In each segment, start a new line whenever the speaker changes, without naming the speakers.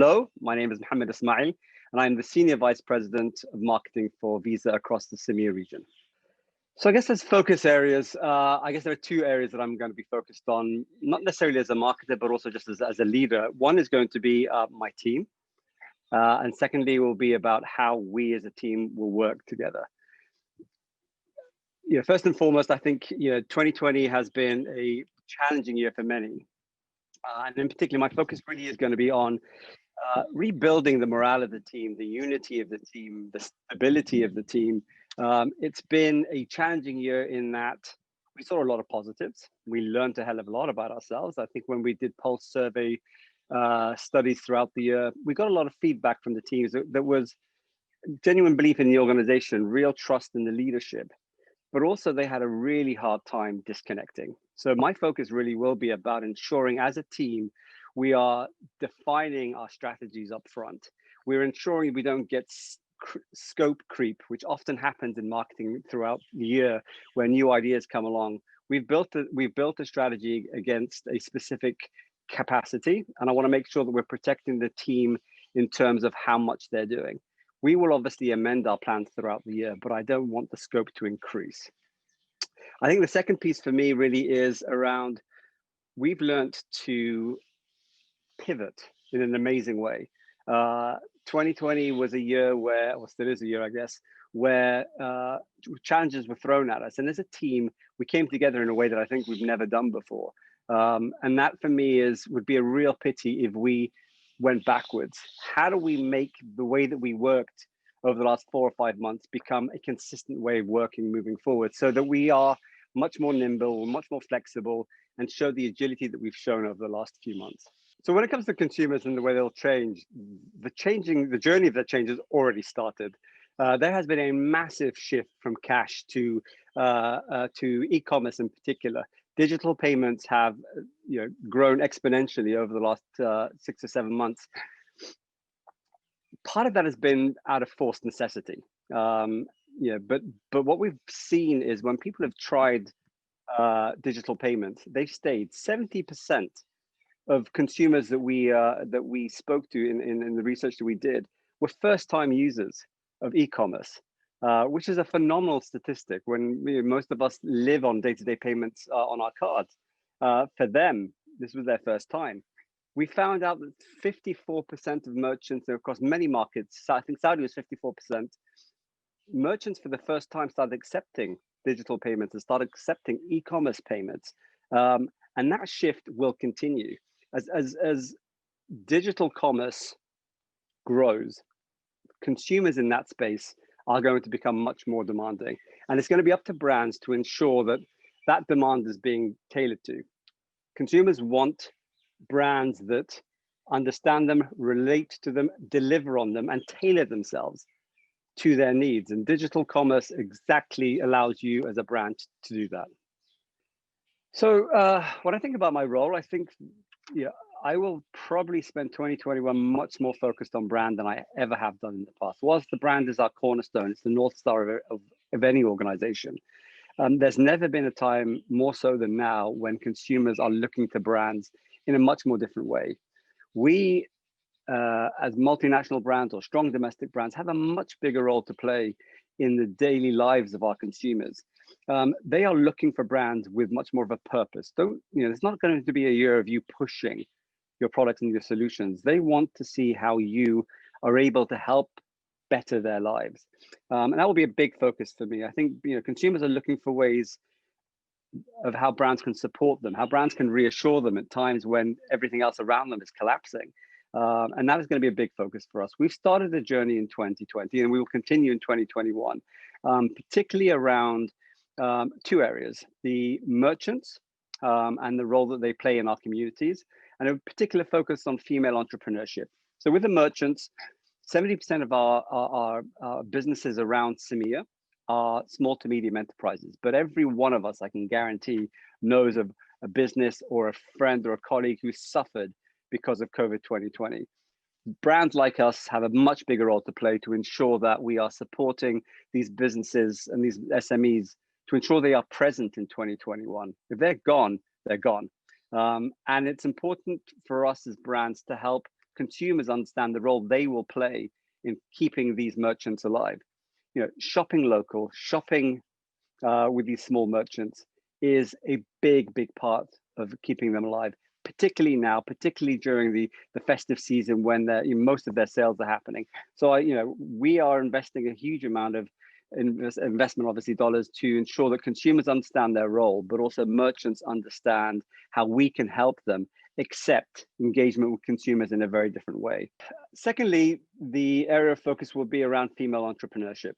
Hello, my name is Mohammed Ismail, and I'm the Senior Vice President of Marketing for Visa across the CEMEA region. So I guess as focus areas, I guess there are two areas that I'm going to be focused on, not necessarily as a marketer, but also just as a leader. One is going to be my team, and secondly will be about how we as a team will work together. First and foremost, I think 2020 has been a challenging year for many. And in particular, my focus really is going to be on rebuilding the morale of the team, the unity of the team, the stability of the team. It's been a challenging year in that we saw a lot of positives. We learned a hell of a lot about ourselves. I think when we did pulse survey studies throughout the year, we got a lot of feedback from the teams that was genuine belief in the organization, real trust in the leadership, but also they had a really hard time disconnecting. So my focus really will be about ensuring as a team, we are defining our strategies up front. We're ensuring we don't get scope creep, which often happens in marketing throughout the year when new ideas come along. We've built a strategy against a specific capacity, and I want to make sure that we're protecting the team in terms of how much they're doing. We will obviously amend our plans throughout the year, but I don't want the scope to increase. I think the second piece for me really is around, we've learned to pivot in an amazing way. 2020 was a year where, or still is a year, I guess, where challenges were thrown at us. And as a team, we came together in a way that I think we've never done before. And that for me would be a real pity if we went backwards. How do we make the way that we worked over the last 4 or 5 months become a consistent way of working moving forward, so that we are much more nimble, much more flexible, and show the agility that we've shown over the last few months? So when it comes to consumers and the way they'll change, the journey of that change has already started. There has been a massive shift from cash to e-commerce in particular. Digital payments have grown exponentially over the last 6 or 7 months. Part of that has been out of forced necessity. But what we've seen is when people have tried digital payments, they've stayed. 70% of consumers that we spoke to in the research that we did were first-time users of e-commerce, which is a phenomenal statistic when most of us live on day-to-day payments on our cards. For them, this was their first time. We found out that 54% of merchants across many markets, I think Saudi was 54%, merchants for the first time started accepting digital payments and started accepting e-commerce payments. And that shift will continue. As digital commerce grows, consumers in that space are going to become much more demanding. And it's going to be up to brands to ensure that that demand is being tailored to. Consumers want brands that understand them, relate to them, deliver on them, and tailor themselves to their needs. And digital commerce exactly allows you as a brand to do that. So when I think about my role, I think I will probably spend 2021 much more focused on brand than I ever have done in the past. Whilst the brand is our cornerstone, it's the North Star of any organization. There's never been a time more so than now when consumers are looking to brands in a much more different way. We, as multinational brands or strong domestic brands, have a much bigger role to play in the daily lives of our consumers. They are looking for brands with much more of a purpose. It's not going to be a year of you pushing your products and your solutions. They want to see how you are able to help better their lives. And that will be a big focus for me. I think consumers are looking for ways of how brands can support them, how brands can reassure them at times when everything else around them is collapsing. And that is going to be a big focus for us. We've started a journey in 2020 and we will continue in 2021, particularly around 2 areas: the merchants and the role that they play in our communities, and a particular focus on female entrepreneurship. So with the merchants, 70% of our businesses around CEMEA are small to medium enterprises, but every one of us, I can guarantee, knows of a business or a friend or a colleague who suffered because of COVID 2020. Brands like us have a much bigger role to play to ensure that we are supporting these businesses and these SMEs to ensure they are present in 2021. If they're gone, they're gone. And it's important for us as brands to help consumers understand the role they will play in keeping these merchants alive. Shopping local, shopping with these small merchants is a big, big part of keeping them alive, particularly now, particularly during the festive season when most of their sales are happening. So we are investing a huge amount of investment, obviously dollars, to ensure that consumers understand their role, but also merchants understand how we can help them accept engagement with consumers in a very different way. Secondly, the area of focus will be around female entrepreneurship.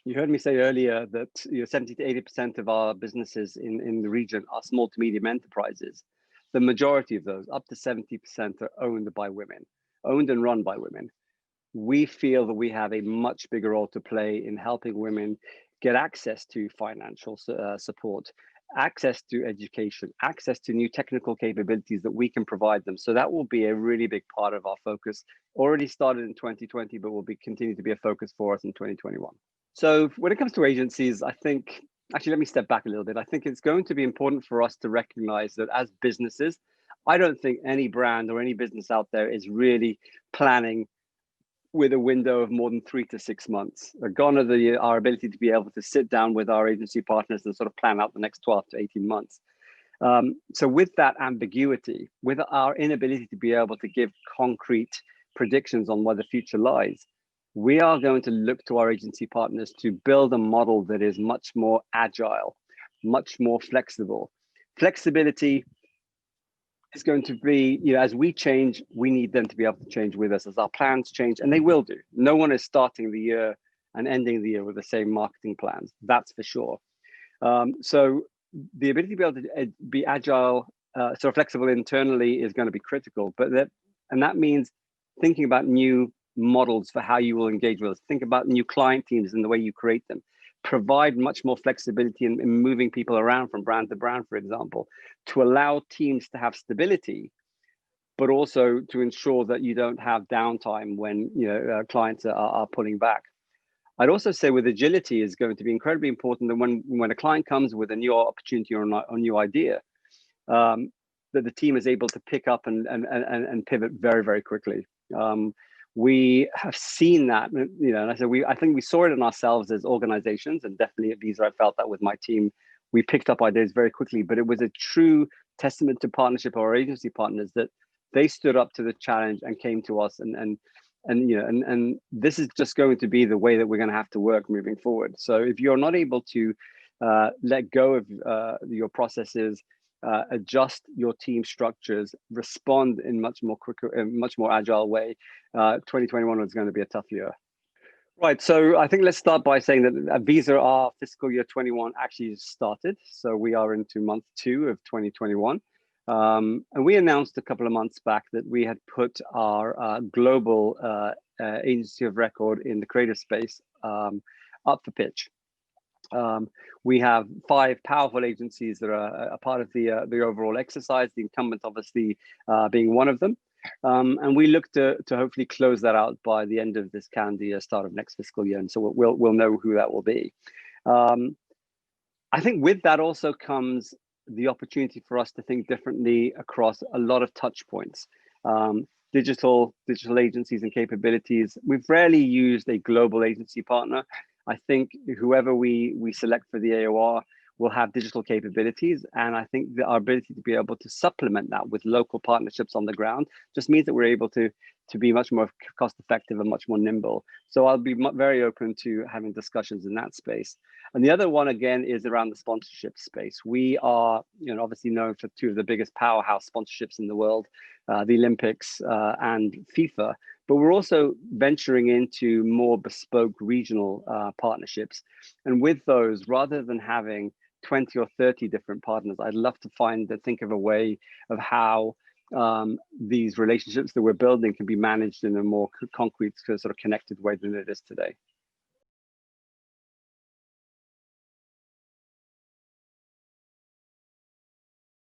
You heard me say earlier that 70 to 80% of our businesses in the region are small to medium enterprises. The majority of those, up to 70%, are owned by women, owned and run by women. We feel that we have a much bigger role to play in helping women get access to financial support, access to education, access to new technical capabilities that we can provide them. So that will be a really big part of our focus. Already started in 2020, but will continue to be a focus for us in 2021. So when it comes to agencies, I think, actually, let me step back a little bit. I think it's going to be important for us to recognize that as businesses, I don't think any brand or any business out there is really planning with a window of more than 3 to 6 months. Gone are our ability to be able to sit down with our agency partners and sort of plan out the next 12 to 18 months. So with that ambiguity, with our inability to be able to give concrete predictions on where the future lies, we are going to look to our agency partners to build a model that is much more agile, much more flexible. Flexibility is going to be, as we change, we need them to be able to change with us as our plans change, and they will do. No one is starting the year and ending the year with the same marketing plans, that's for sure. So the ability to be able to be agile, sort of flexible internally is going to be critical, and that means thinking about new models for how you will engage with us. Think about new client teams and the way you create them. Provide much more flexibility in moving people around from brand to brand, for example, to allow teams to have stability, but also to ensure that you don't have downtime when clients are pulling back. I'd also say with agility is going to be incredibly important that when a client comes with a new opportunity or a new idea, that the team is able to pick up and pivot very, very quickly. We have seen that, and I think we saw it in ourselves as organizations, and definitely at Visa, I felt that with my team. We picked up ideas very quickly, but it was a true testament to partnership of our agency partners that they stood up to the challenge and came to us, and this is just going to be the way that we're going to have to work moving forward. So if you're not able to let go of your processes, adjust your team structures, respond in much more agile way, 2021 is going to be a tough year. Right, so I think let's start by saying that at Visa, our fiscal year 21 actually started. So we are into month 2 of 2021. And we announced a couple of months back that we had put our global agency of record in the creative space up for pitch. We have 5 powerful agencies that are a part of the overall exercise, the incumbent obviously being one of them. And we look to hopefully close that out by the end of this calendar year, start of next fiscal year. And so we'll know who that will be. I think with that also comes the opportunity for us to think differently across a lot of touch points. Digital agencies and capabilities. We've rarely used a global agency partner. I think whoever we select for the AOR will have digital capabilities. And I think that our ability to be able to supplement that with local partnerships on the ground just means that we're able to be much more cost effective and much more nimble. So I'll be very open to having discussions in that space. And the other one, again, is around the sponsorship space. We are obviously known for 2 of the biggest powerhouse sponsorships in the world, the Olympics and FIFA. But we're also venturing into more bespoke regional partnerships. And with those, rather than having 20 or 30 different partners, I'd love to think of a way of how these relationships that we're building can be managed in a more concrete, sort of connected way than it is today.